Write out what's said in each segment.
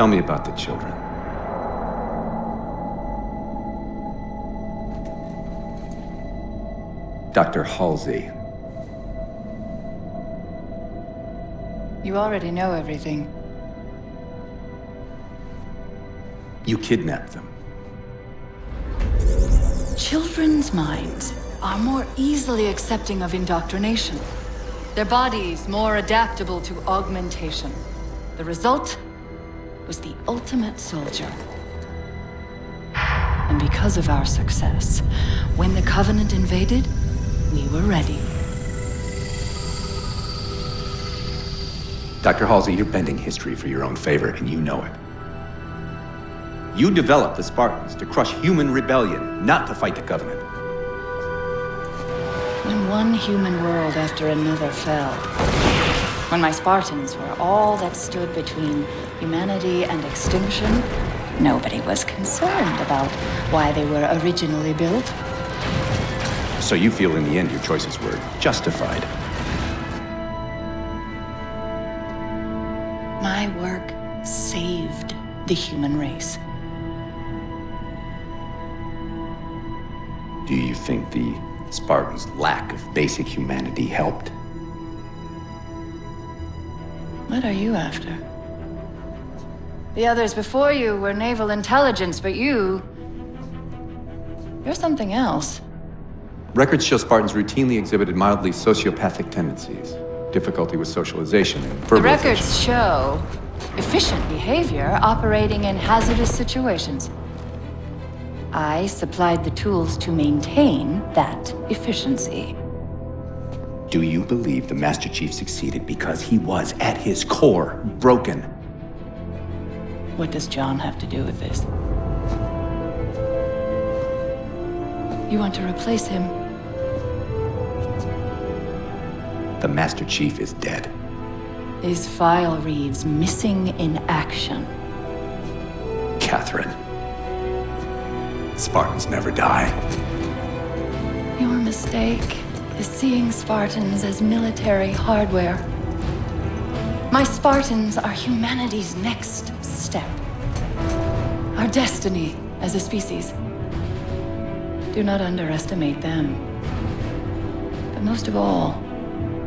Tell me about the children. Dr. Halsey. You already know everything. You kidnapped them. Children's minds are more easily accepting of indoctrination. Their bodies more adaptable to augmentation. The result was the ultimate soldier. And because of our success, when the Covenant invaded, we were ready. Dr. Halsey, you're bending history for your own favor, and you know it. You developed the Spartans to crush human rebellion, not to fight the Covenant. When one human world after another fell, when my Spartans were all that stood between humanity and extinction, nobody was concerned about why they were originally built. So you feel in the end your choices were justified? My work saved the human race. Do you think the Spartans' lack of basic humanity helped? What are you after? The others before you were naval intelligence, but you're something else. Records show Spartans routinely exhibited mildly sociopathic tendencies, difficulty with socialization, and verbalization. The records show efficient behavior operating in hazardous situations. I supplied the tools to maintain that efficiency. Do you believe the Master Chief succeeded because he was, at his core, broken? What does John have to do with this? You want to replace him? The Master Chief is dead. His file reads missing in action. Catherine. Spartans never die. Your mistake is seeing Spartans as military hardware. My Spartans are humanity's next step. Our destiny as a species. Do not underestimate them. But most of all,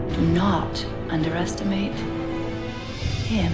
do not underestimate him.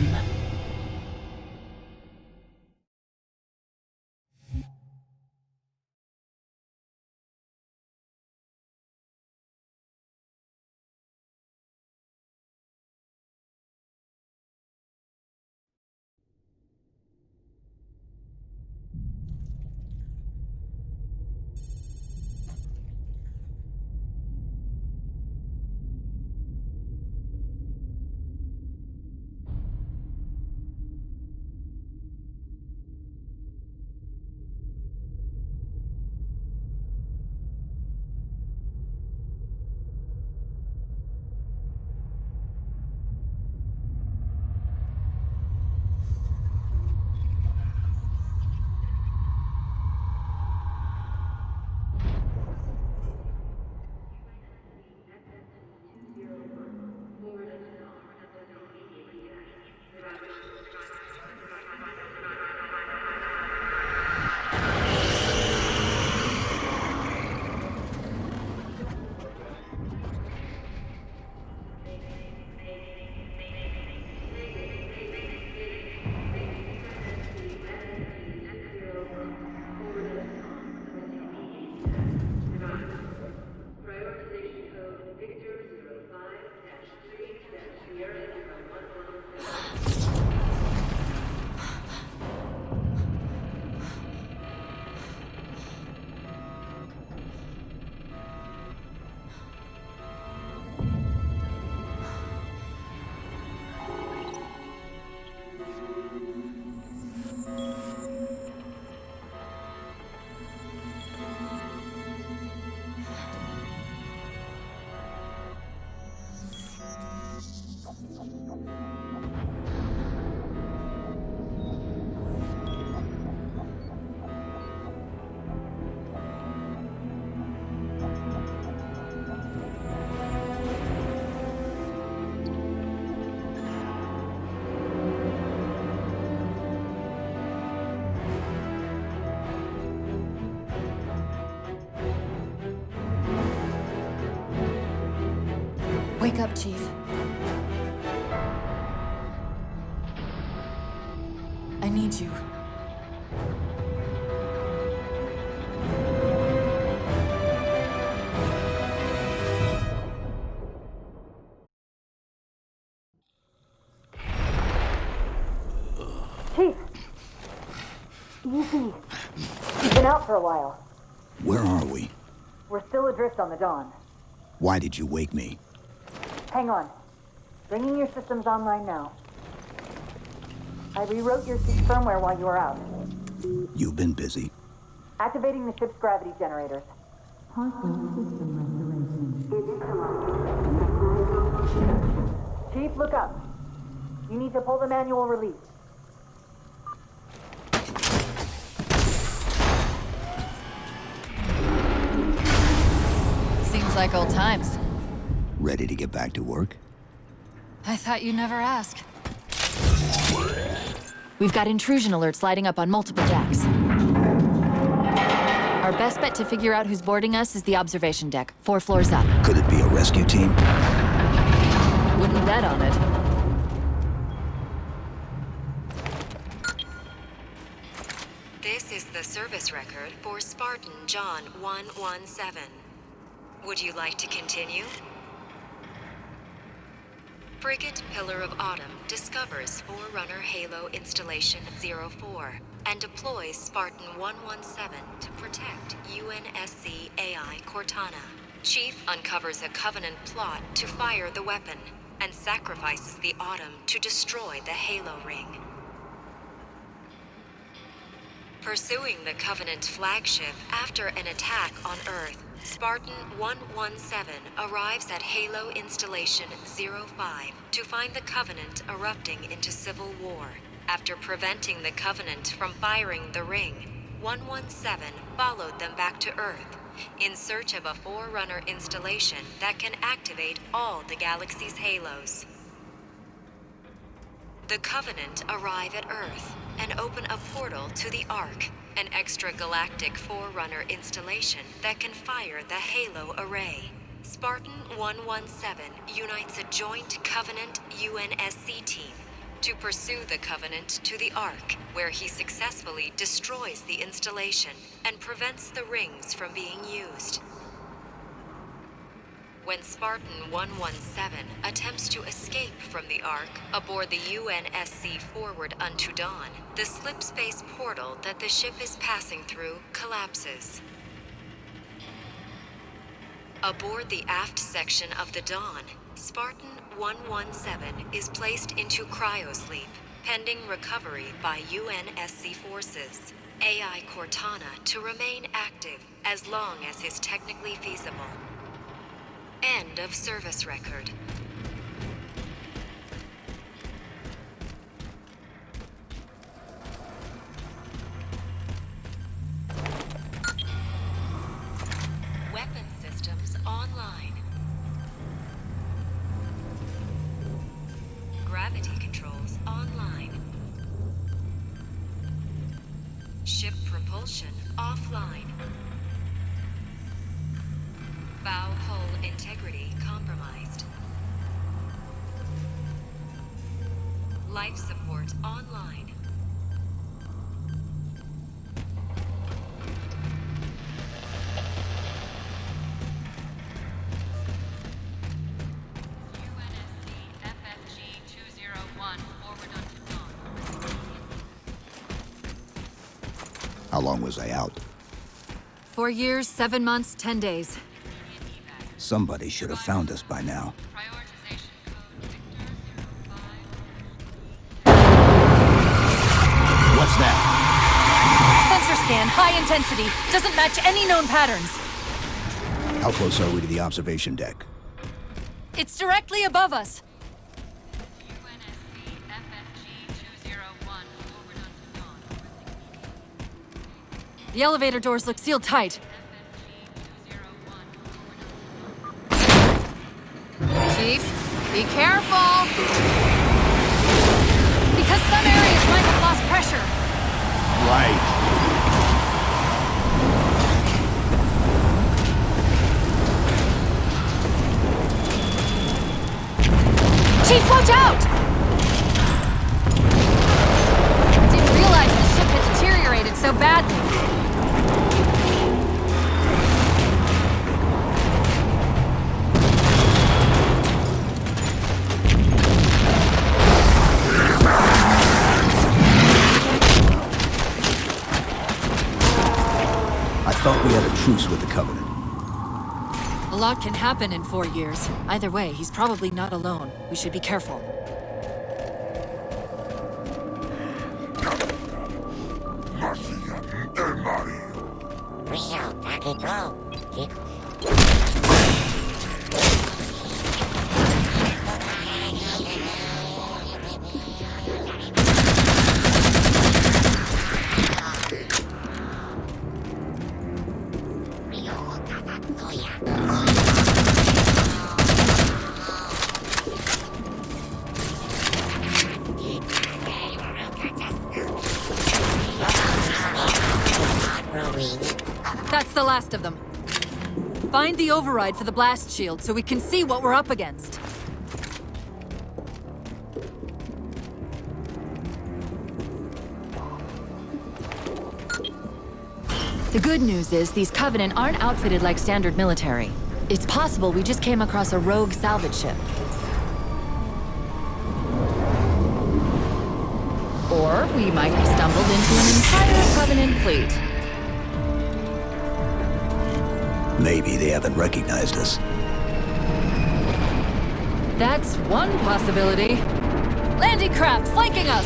up, Chief. I need you. Chief! Easy. You've been out for a while. Where are we? We're still adrift on the Dawn. Why did you wake me? Hang on. Bringing your systems online now. I rewrote your suit's firmware while you were out. You've been busy. Activating the ship's gravity generators. Chief, look up. You need to pull the manual release. Seems like old times. Ready to get back to work? I thought you'd never ask. We've got intrusion alerts lighting up on multiple decks. Our best bet to figure out who's boarding us is the observation deck, 4 floors up. Could it be a rescue team? Wouldn't bet on it. This is the service record for Spartan John 117. Would you like to continue? Frigate Pillar of Autumn discovers Forerunner Halo Installation 04 and deploys Spartan 117 to protect UNSC AI Cortana. Chief uncovers a Covenant plot to fire the weapon and sacrifices the Autumn to destroy the Halo ring. Pursuing the Covenant flagship after an attack on Earth, Spartan 117 arrives at Halo Installation 05 to find the Covenant erupting into civil war. After preventing the Covenant from firing the ring, 117 followed them back to Earth in search of a Forerunner installation that can activate all the galaxy's halos. The Covenant arrive at Earth and open a portal to the Ark, an extragalactic Forerunner installation that can fire the Halo array. Spartan 117 unites a joint Covenant UNSC team to pursue the Covenant to the Ark, where he successfully destroys the installation and prevents the rings from being used. When Spartan 117 attempts to escape from the Ark aboard the UNSC Forward Unto Dawn, the slipspace portal that the ship is passing through collapses. Aboard the aft section of the Dawn, Spartan 117 is placed into cryosleep, pending recovery by UNSC forces. AI Cortana to remain active as long as is technically feasible. End of service record. Weapon systems online. Gravity controls online. Ship propulsion offline. Bow hull integrity compromised. Life support online. UNSC FFG 201 forward unto dawn. How long was I out? 4 years, 7 months, 10 days. Somebody should have found us by now. Prioritization code Victor 05. What's that? Sensor scan, high intensity. Doesn't match any known patterns. How close are we to the observation deck? It's directly above us. UNSC FFG 201 forward unto dawn. The elevator doors look sealed tight. FFG 201 forward unto Chief, be careful! Because some areas might have lost pressure. Right. so badly. I thought we had a truce with the Covenant. A lot can happen in 4 years. Either way, he's probably not alone. We should be careful. That's the last of them. Find the override for the blast shield so we can see what we're up against. The good news is these Covenant aren't outfitted like standard military. It's possible we just came across a rogue salvage ship. Or we might have stumbled into an entire Covenant fleet. Maybe they haven't recognized us. That's one possibility. Landing craft flanking us!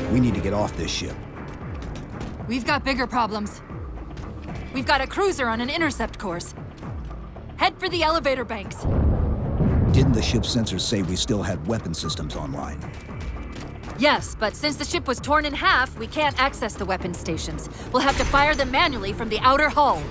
We need to get off this ship. We've got bigger problems. We've got a cruiser on an intercept course. Head for the elevator banks. Didn't the ship's sensors say we still had weapon systems online? Yes, but since the ship was torn in half, we can't access the weapon stations. We'll have to fire them manually from the outer hull.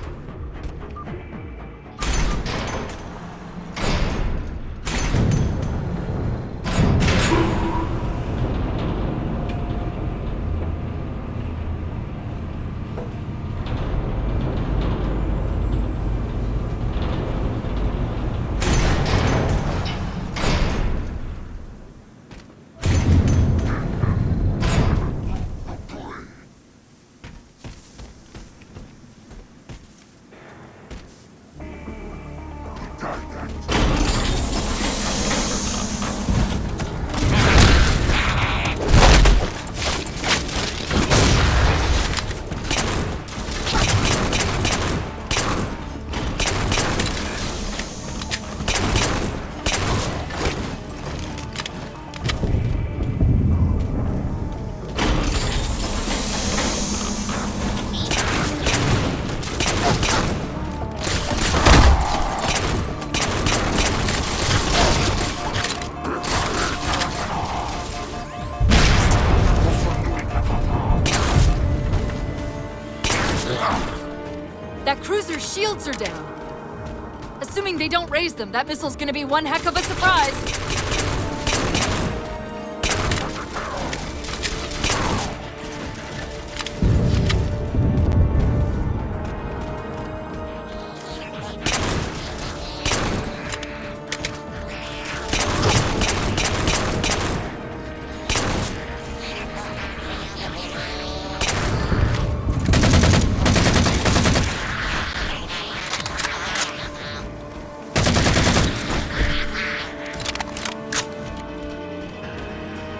That cruiser's shields are down. Assuming they don't raise them, that missile's gonna be one heck of a surprise.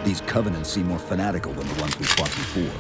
These Covenants seem more fanatical than the ones we fought before.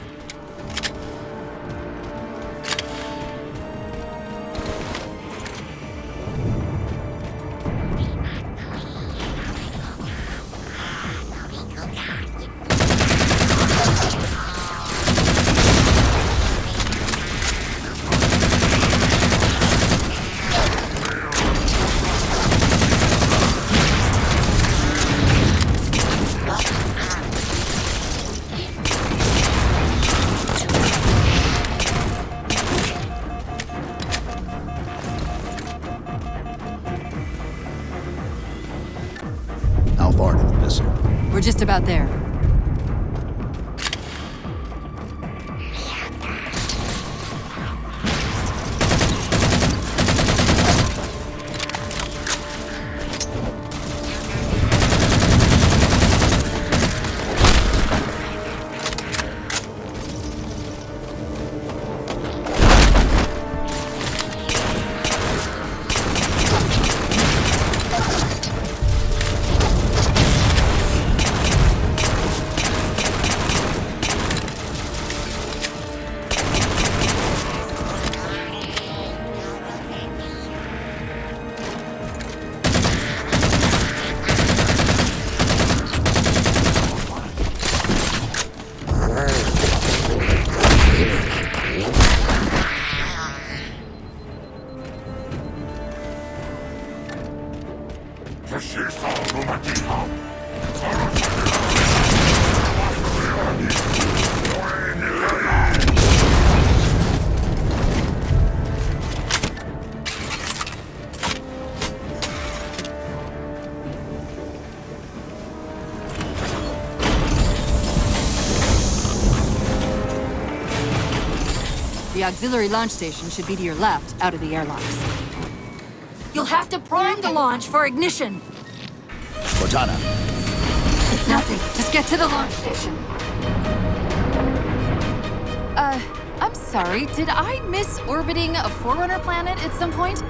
We're just about there. The auxiliary launch station should be to your left, out of the airlocks. You'll have to prime the launch for ignition. Cortana, It's nothing. Just get to the launch station. I'm sorry. Did I miss orbiting a Forerunner planet at some point?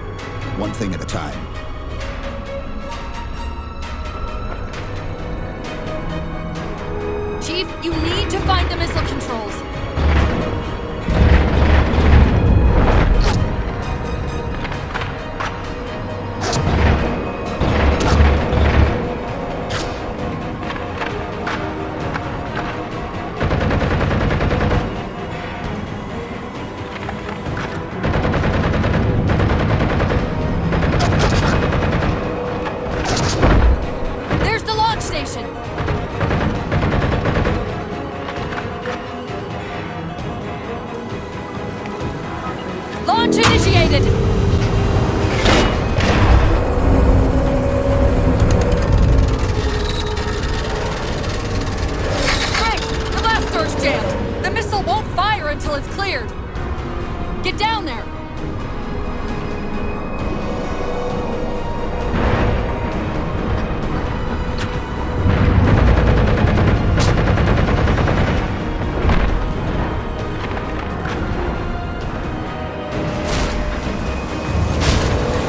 one thing at a time. Chief, you need to find the missile controls. There's the launch station. Launch initiated! Greg, the blast door's jammed. The missile won't fire until it's cleared. Get down there.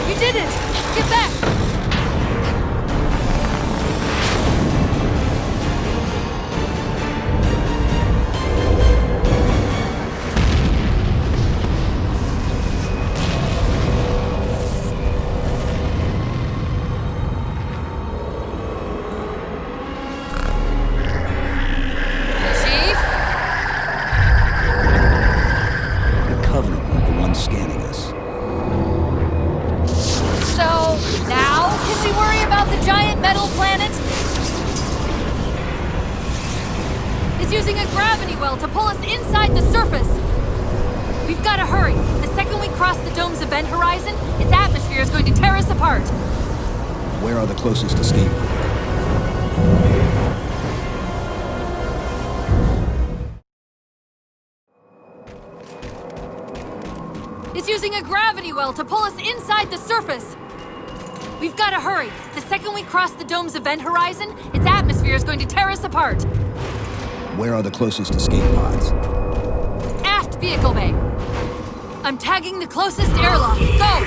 You did it! Get back! Chief? The Covenant were the ones scanning us. So, now can we worry about the giant metal planet? It's using a gravity well to pull us inside the surface. We've got to hurry. The second we cross the dome's event horizon, its atmosphere is going to tear us apart. Where are the closest escape routes? It's using a gravity well to pull us inside the surface. We've got to hurry. The second we cross the dome's event horizon, its atmosphere is going to tear us apart. Where are the closest escape pods? Aft vehicle bay. I'm tagging the closest airlock. Go!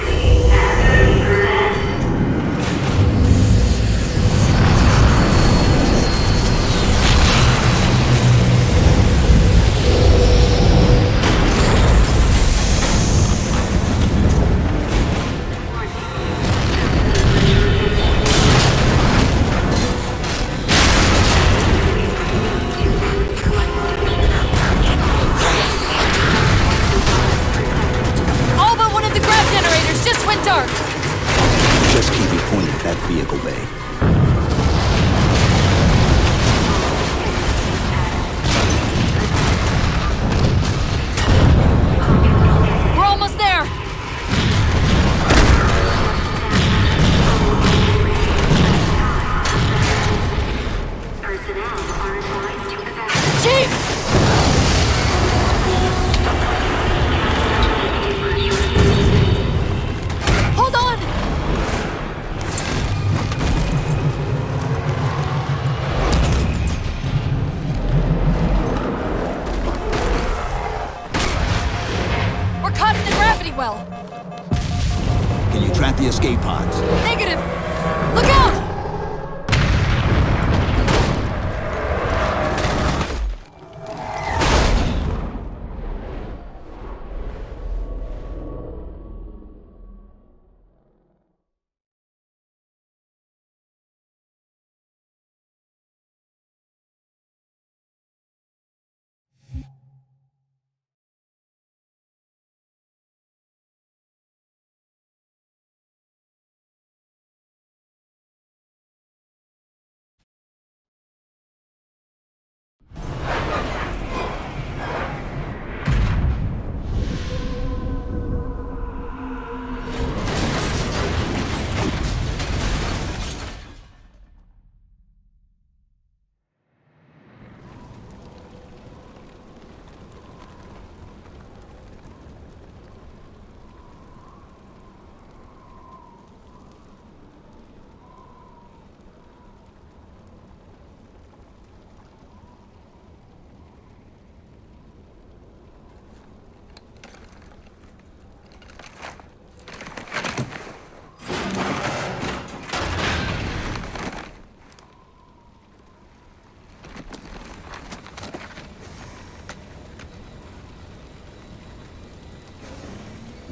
All but one of the grav generators just went dark. Just keep it pointed at that vehicle bay. We're almost there. gravity well! Can you track the escape pods? Negative! Look out!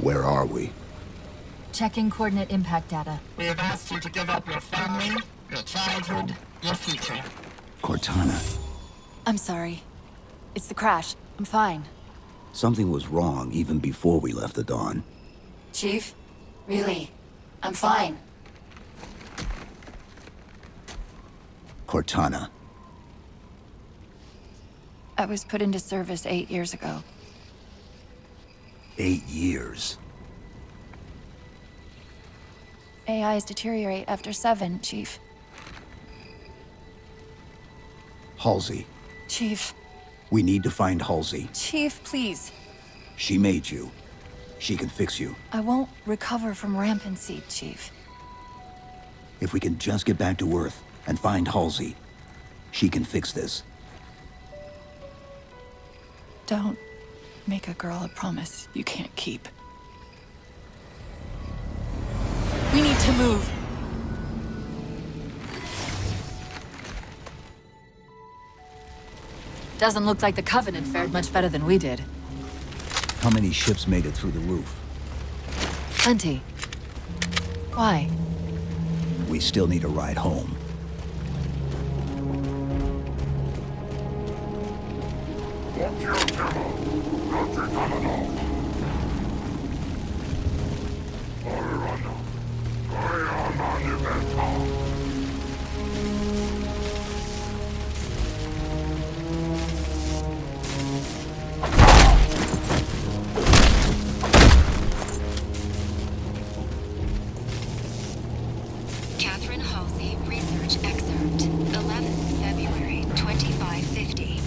Where are we? Checking coordinate impact data. We have asked you to give up your family, your childhood, your future. Cortana. I'm sorry. It's the crash. I'm fine. Something was wrong even before we left the Dawn. Chief? Really? I'm fine. Cortana. I was put into service 8 years ago. 8 years. AIs deteriorate after 7, Chief. Halsey. Chief. We need to find Halsey. Chief, please. She made you. She can fix you. I won't recover from rampancy, Chief. If we can just get back to Earth and find Halsey, she can fix this. Don't make a girl a promise you can't keep. We need to move. Doesn't look like the Covenant fared much better than we did. How many ships made it through the roof? Plenty. Why? We still need a ride home. Catherine Halsey, research excerpt, 11 February 2550.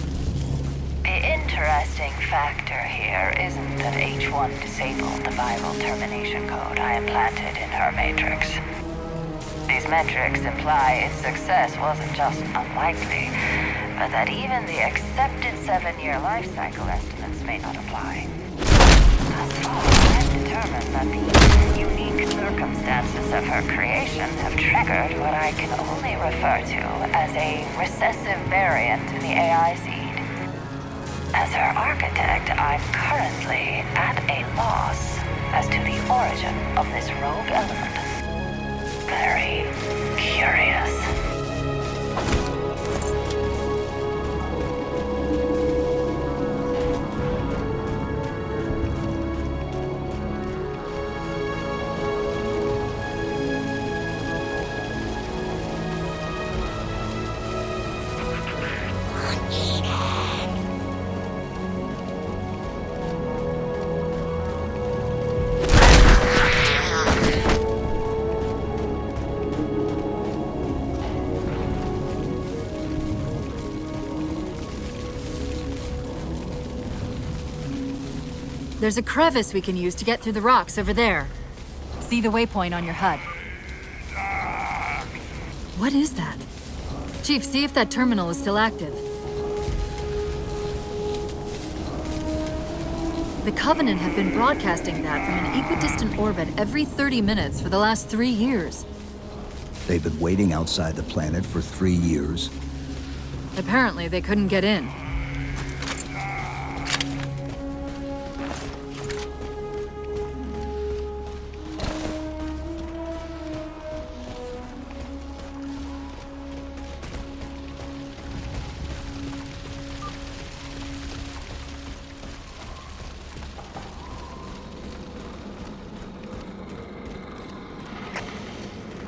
The interesting factor here isn't that H1 disabled the viral termination code I implanted in her matrix. These metrics imply its success wasn't just unlikely, but that even the accepted 7-year life cycle estimates may not apply. Thus far, I've determined that the unique circumstances of her creation have triggered what I can only refer to as a recessive variant in the AI seed. As her architect, I'm currently at a loss as to the origin of this rogue element. Very curious. There's a crevice we can use to get through the rocks over there. See the waypoint on your HUD. What is that? Chief, see if that terminal is still active. The Covenant have been broadcasting that from an equidistant orbit every 30 minutes for the last 3 years. They've been waiting outside the planet for 3 years. Apparently, they couldn't get in.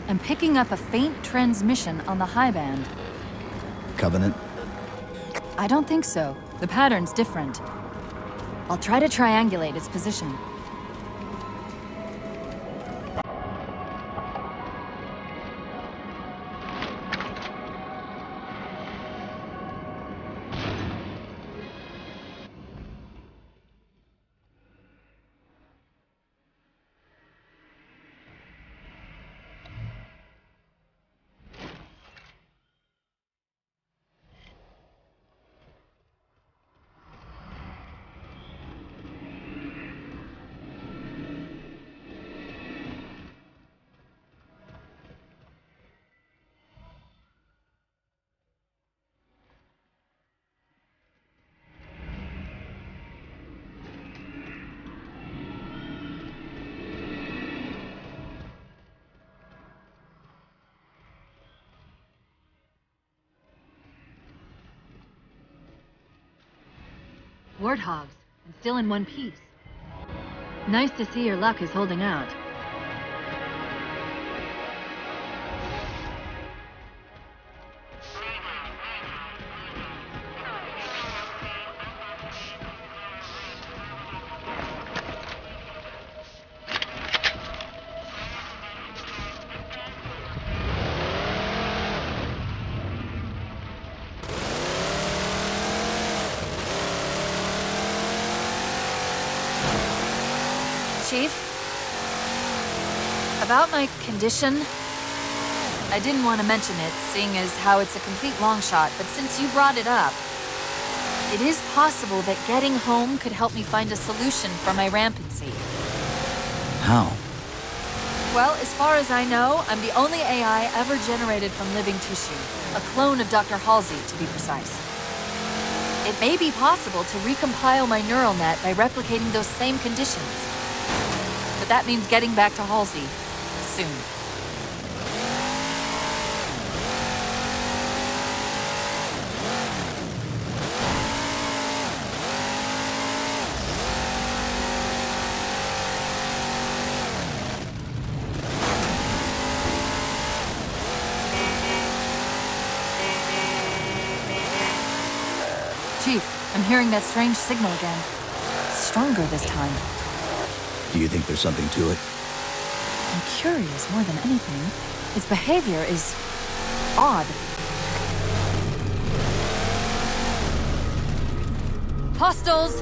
I'm picking up a faint transmission on the high band. Covenant? I don't think so. The pattern's different. I'll try to triangulate its position. Warthogs, and still in one piece. Nice to see your luck is holding out. Chief? About my condition? I didn't want to mention it, seeing as how it's a complete long shot, but since you brought it up, it is possible that getting home could help me find a solution for my rampancy. How? Well, as far as I know, I'm the only AI ever generated from living tissue. A clone of Dr. Halsey, to be precise. It may be possible to recompile my neural net by replicating those same conditions. But that means getting back to Halsey soon. Chief, I'm hearing that strange signal again. Stronger this time. Do you think there's something to it? I'm curious more than anything. Its behavior is odd. Hostiles!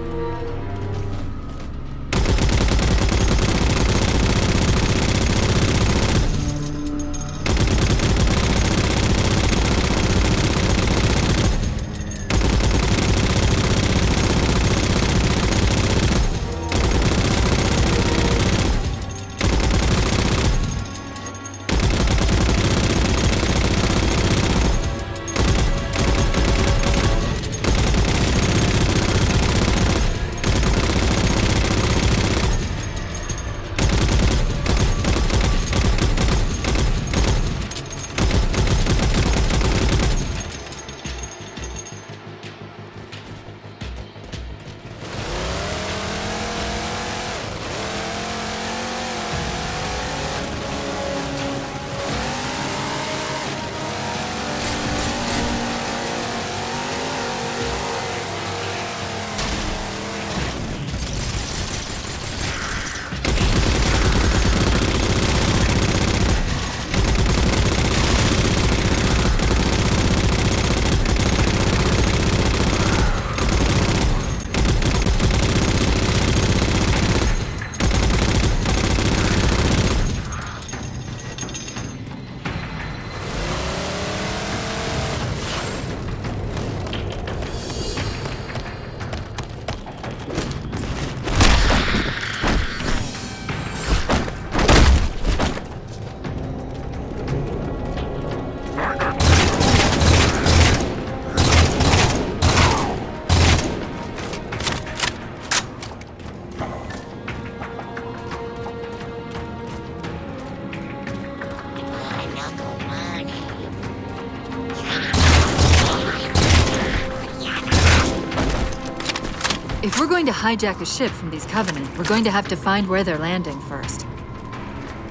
If we're going to hijack a ship from these Covenant, we're going to have to find where they're landing first.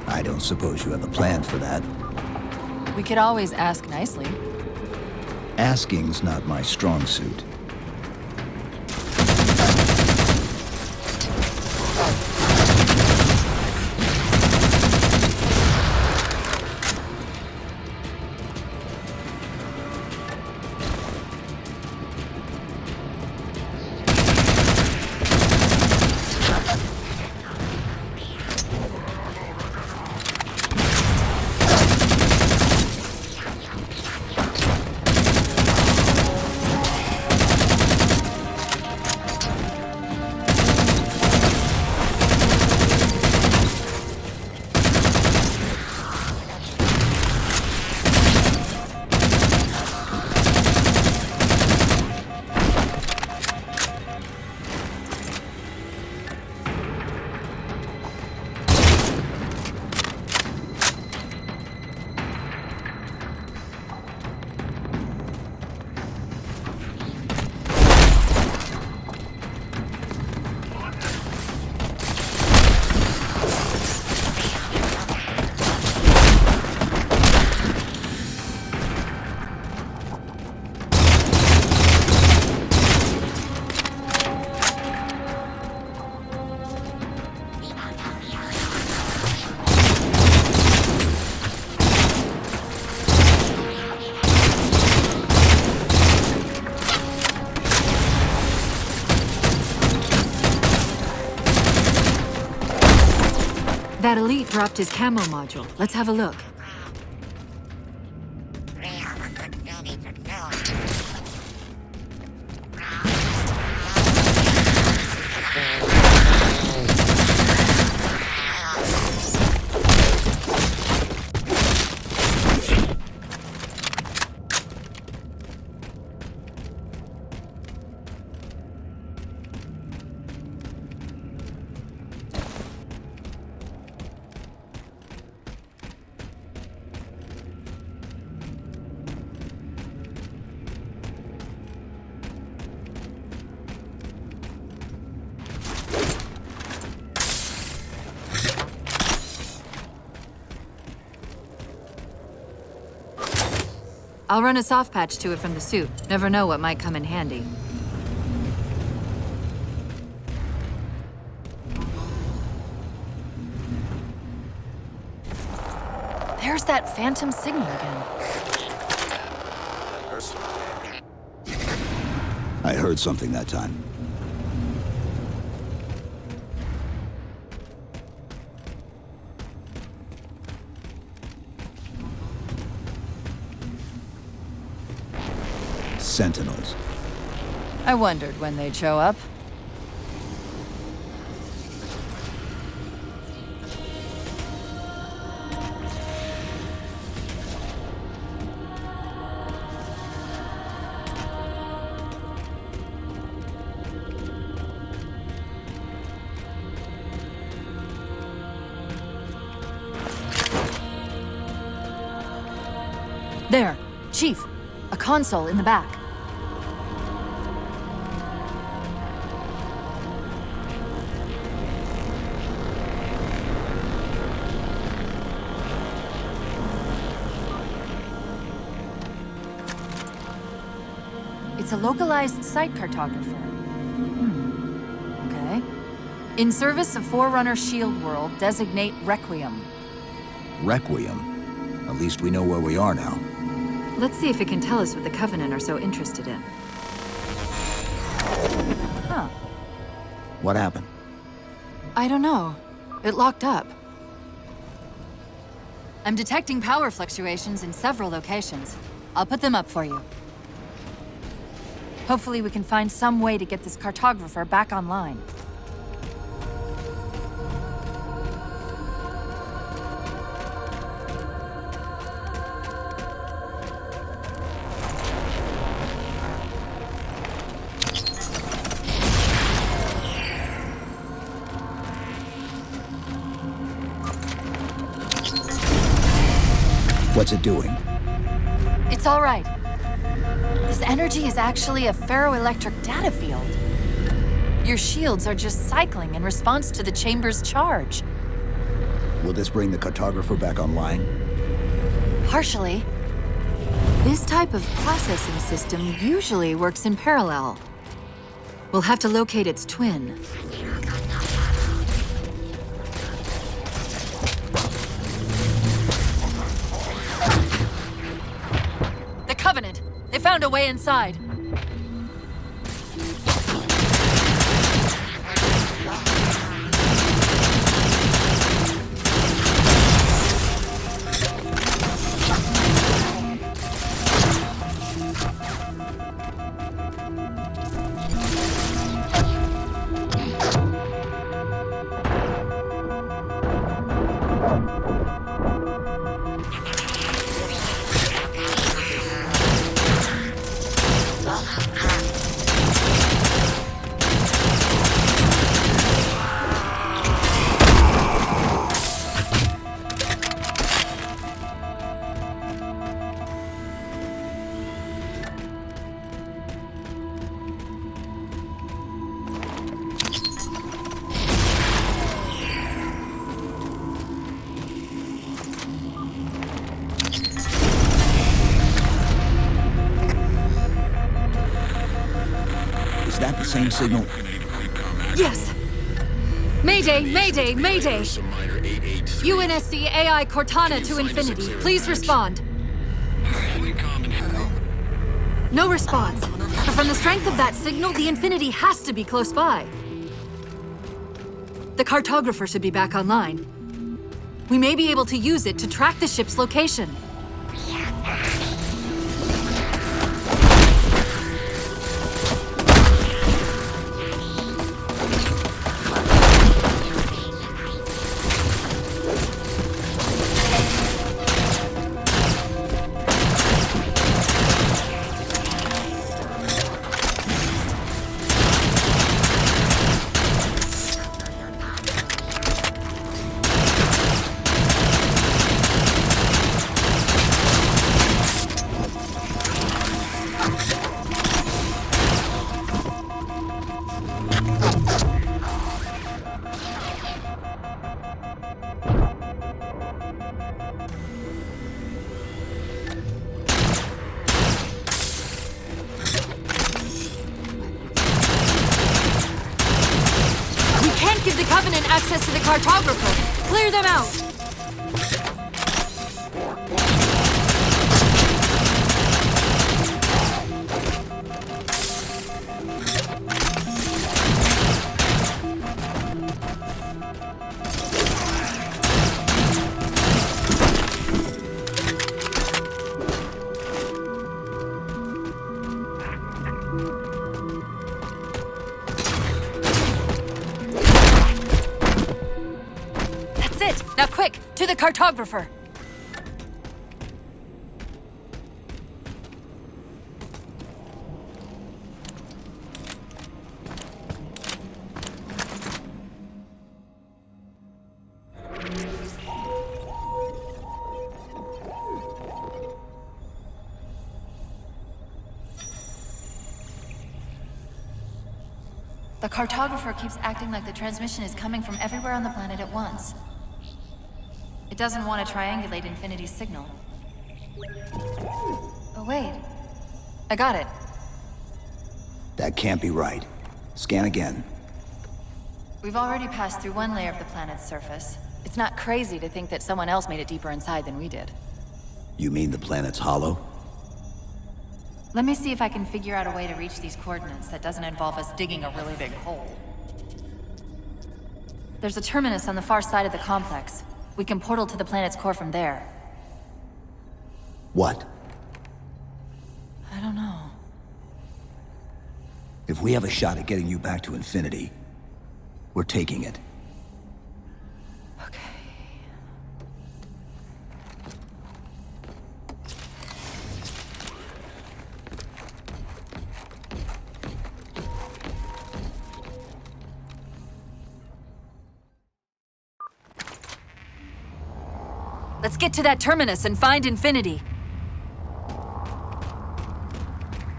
I don't suppose you have a plan for that. We could always ask nicely. Asking's not my strong suit. That elite dropped his camo module. Let's have a look. I'll run a soft patch to it from the suit. Never know what might come in handy. There's that phantom signal again. I heard something that time. Sentinels. I wondered when they'd show up. There, Chief. A console in the back. It's a localized site cartographer. Okay. In service of Forerunner Shield World, designate Requiem. Requiem? At least we know where we are now. Let's see if it can tell us what the Covenant are so interested in. Huh. What happened? I don't know. It locked up. I'm detecting power fluctuations in several locations. I'll put them up for you. Hopefully we can find some way to get this cartographer back online. What's it doing? It's all right. This energy is actually a ferroelectric data field. Your shields are just cycling in response to the chamber's charge. Will this bring the cartographer back online? Partially. This type of processing system usually works in parallel. We'll have to locate its twin. The Covenant! They found a way inside. Is that the same signal? Yes! Mayday, Mayday, Mayday! UNSC AI Cortana to Infinity. Please respond. No response. But from the strength of that signal, the Infinity has to be close by. The cartographer should be back online. We may be able to use it to track the ship's location. Give the Covenant access to the cartographer. Clear them out. Now quick, to the cartographer! The cartographer keeps acting like the transmission is coming from everywhere on the planet at once. It doesn't want to triangulate Infinity's signal. Oh, wait. I got it. That can't be right. Scan again. We've already passed through one layer of the planet's surface. It's not crazy to think that someone else made it deeper inside than we did. You mean the planet's hollow? Let me see if I can figure out a way to reach these coordinates that doesn't involve us digging a really big hole. There's a terminus on the far side of the complex. We can portal to the planet's core from there. What? I don't know. If we have a shot at getting you back to Infinity, we're taking it. Okay. Let's get to that terminus and find Infinity.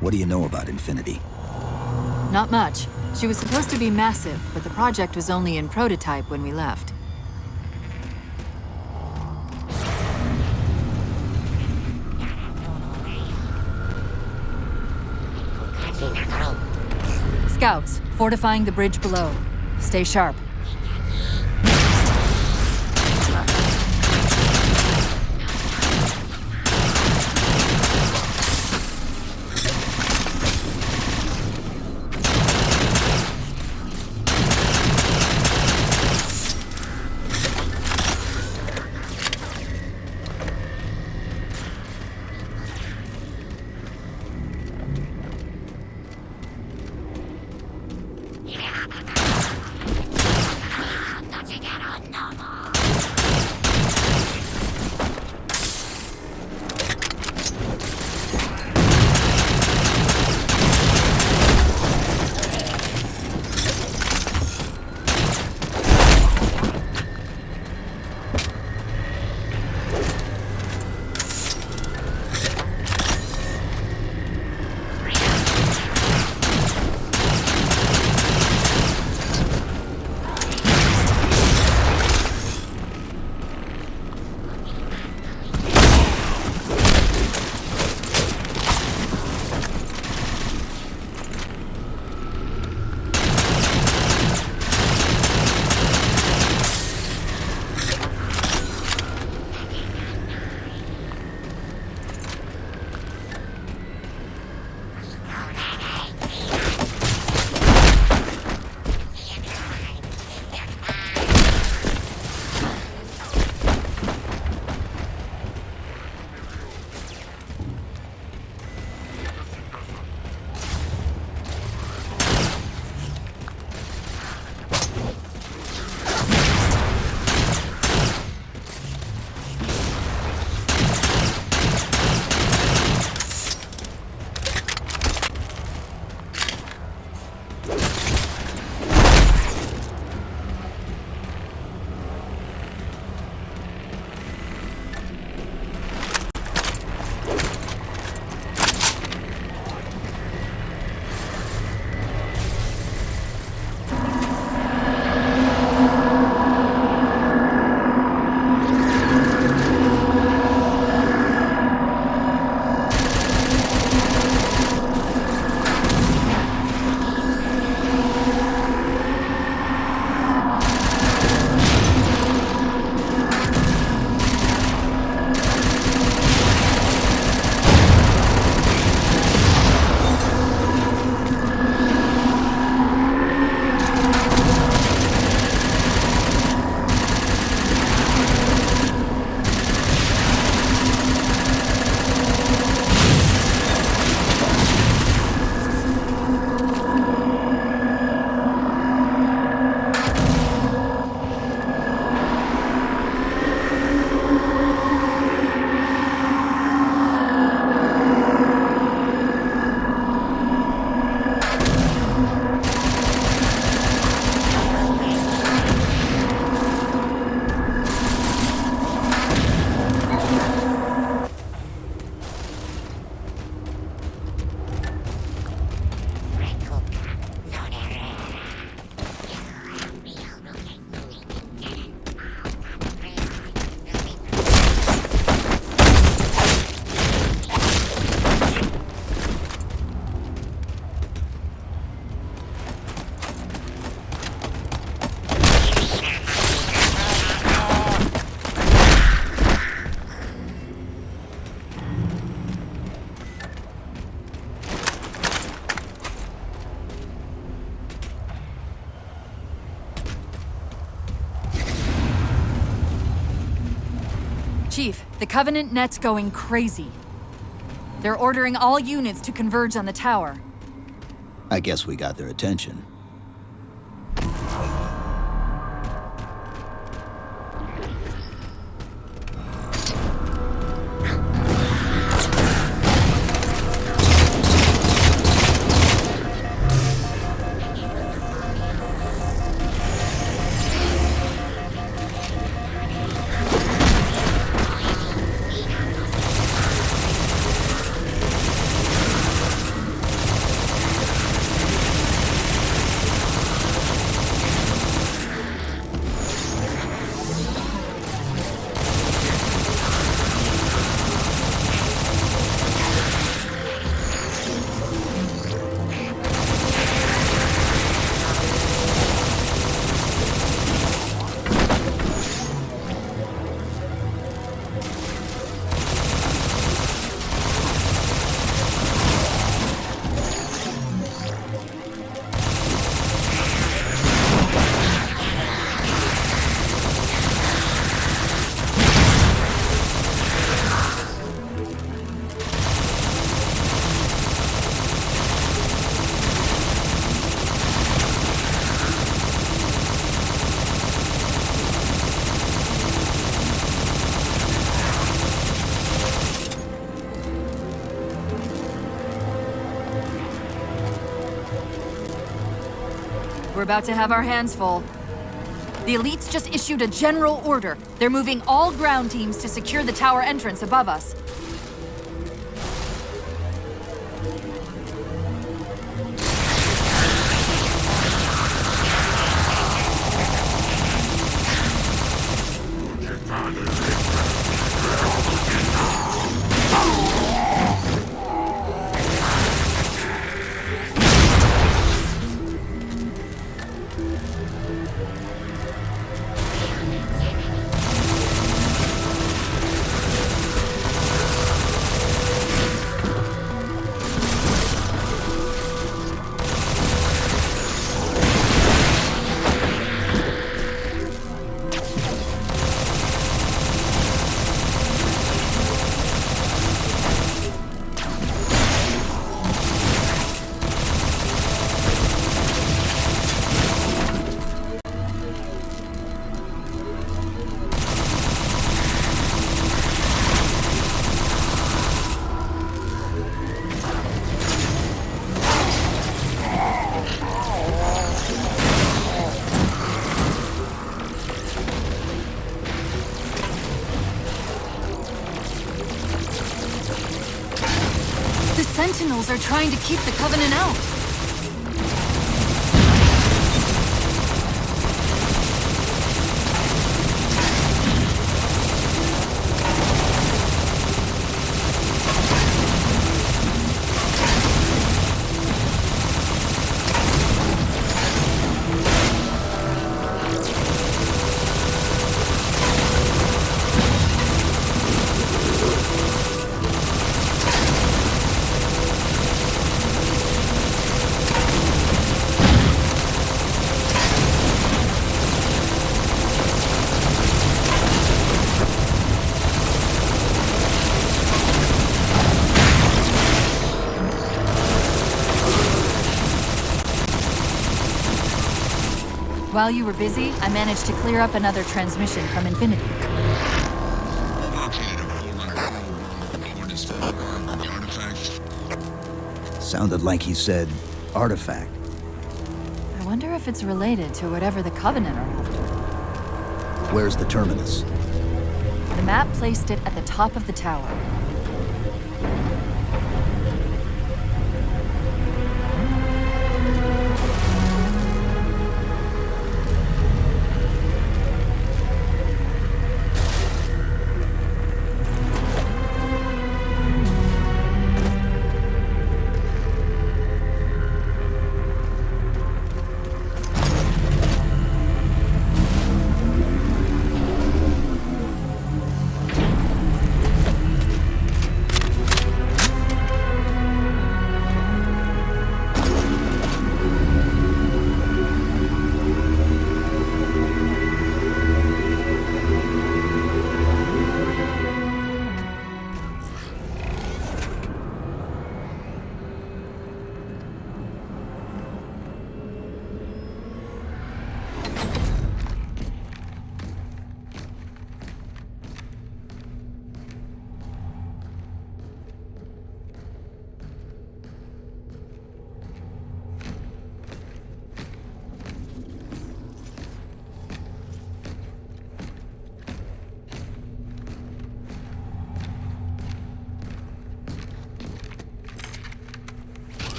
What do you know about Infinity? Not much. She was supposed to be massive, but the project was only in prototype when we left. Scouts, fortifying the bridge below. Stay sharp. Chief, the Covenant net's going crazy. They're ordering all units to converge on the tower. I guess we got their attention. We're about to have our hands full. The elites just issued a general order. They're moving all ground teams to secure the tower entrance above us. Sentinels are trying to keep the Covenant out. While you were busy, I managed to clear up another transmission from Infinity. Sounded like he said artifact. I wonder if it's related to whatever the Covenant are after. Where's the terminus? The map placed it at the top of the tower.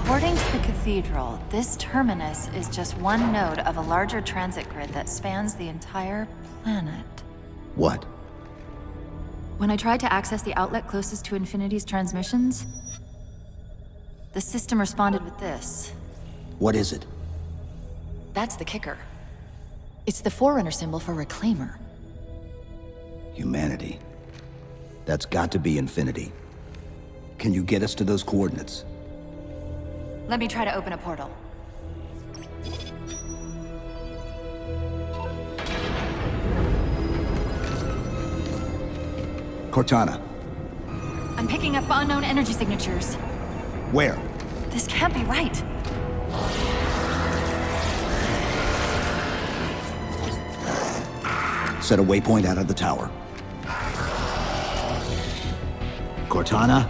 According to the Cathedral, this terminus is just one node of a larger transit grid that spans the entire planet. What? When I tried to access the outlet closest to Infinity's transmissions, the system responded with this. What is it? That's the kicker. It's the Forerunner symbol for Reclaimer. Humanity. That's got to be Infinity. Can you get us to those coordinates? Let me try to open a portal. Cortana. I'm picking up unknown energy signatures. Where? This can't be right. Set a waypoint out of the tower. Cortana?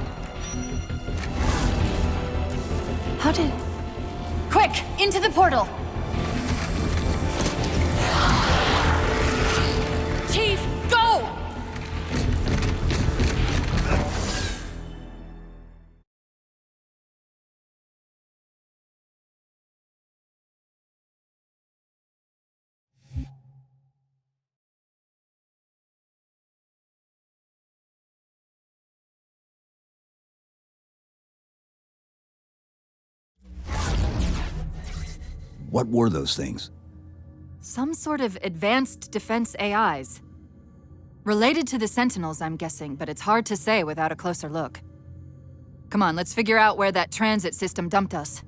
How did... Quick! Into the portal! Chief, go! What were those things? Some sort of advanced defense AIs. Related to the Sentinels, I'm guessing, but it's hard to say without a closer look. Come on, let's figure out where that transit system dumped us.